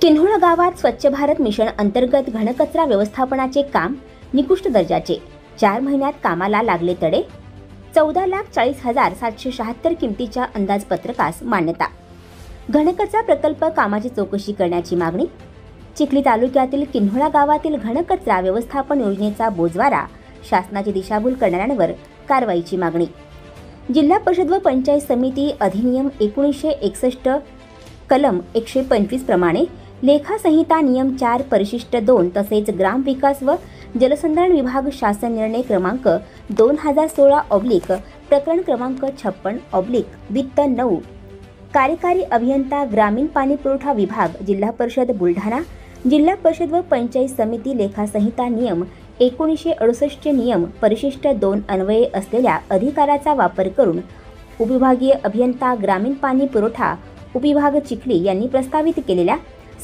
किन्होळा गावात स्वच्छ भारत मिशन अंतर्गत घनकचरा व्यवस्थापनाचे काम निकृष्ट दर्जाचे 4 महिन्यात कामाला लागले तडे 14,40,776 किमतीच्या अंदाजपत्रकास मान्यता। घनकचरा प्रकल्प कामाची चौकशी करण्याची मागणी। चिखली तालुक्यातील किन्होळा गावातील घनकचरा व्यवस्थापन योजनेचा बोजवारा शासनाची दिशाभूल करणाऱ्यांवर कारवाईची मागणी। जिल्हा परिषद व पंचायत समिती अधिनियम 1961 कलम 125 प्रमाणे लेखा संहिता नियम 4 परिशिष्ट 2 तसेच ग्राम विकास व जलसंधारण विभाग शासन निर्णय क्रमांक 2016 प्रकरण क्रमांक 56 वित्त 9 कार्यकारी अभियंता ग्रामीण पाणी पुरवठा विभाग जिल्हा परिषद बुलढाणा जिल्हा परिषद व पंचायत समिती लेखा संहिता नियम 1968 नियम परिशिष्ट 2 अन्वये असलेल्या अधिकाराचा वापर करून उपविभागीय अभियंता ग्रामीण पाणी पुरवठा उपविभाग चिखली यांनी प्रस्तावित केलेल्या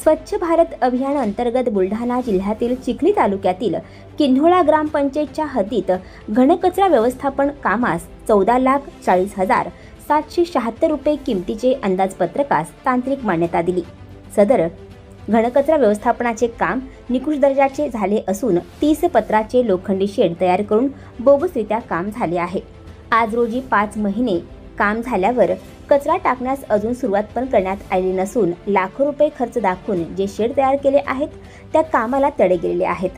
स्वच्छ भारत अभियान अंतर्गत बुलढाणा जिल्ह्यातील चिखली तालुक्यातील किन्होळा ग्रामपंचायतच्या हद्दीत घनकचरा व्यवस्थापन कामास 14,40,776 रुपये किमतीचे अंदाजपत्रकास तांत्रिक मान्यता दिली। सदर घनकचरा व्यवस्थापनाचे काम निकृष्ट दर्जाचे झाले असून 30 पत्राचे लोखंडी शेड तयार करून बोगसरित्या काम झाले आहे। आज रोजी 5 महिने काम झाल्यावर कचरा टाकण्यास अजून सुरुवात पण करण्यात आलेली नसून लाखो रुपये खर्च दाखवून जे शेड तयार केले आहेत त्या कामाला तडे गेलेले आहेत।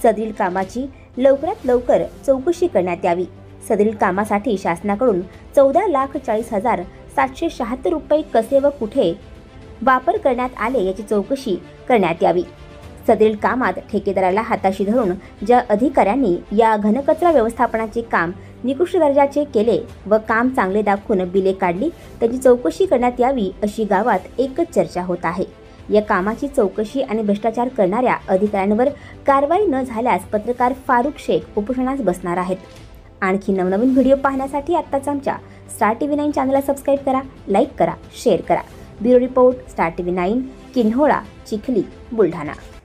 सदरील कामाची लवकरात लवकर चौकशी करण्यात यावी। सदरील कामासाठी शासनाकडून 14,40,776 रुपये कसे व कुठे वापर करण्यात आले याची चौकशी करण्यात यावी। सदरील कामात ठेकेदाराला हाताशी धरून ज्या अधिकाऱ्यांनी या घनकचरा व्यवस्थापनाचे काम निकृष्ट दर्जाचे केले व काम चांगले दाखवून बिले काढली त्याची चौकशी करण्यात यावी अशी गावात एकच चर्चा होत आहे। या कामाची चौकशी आणि भ्रष्टाचार करणाऱ्या अधिकाऱ्यांवर कारवाई न झाल्यास पत्रकार फारुख शेख उपोषणास बसणार आहेत। आणखी नवनवीन व्हिडिओ पाहण्यासाठी आत्ताच आमच्या स्टार टीव्ही 9 चॅनलला सबस्क्राईब करा, लाईक करा, शेअर करा। Bureau report, star TV 9, Kinhola, Chikhli, Buldhana.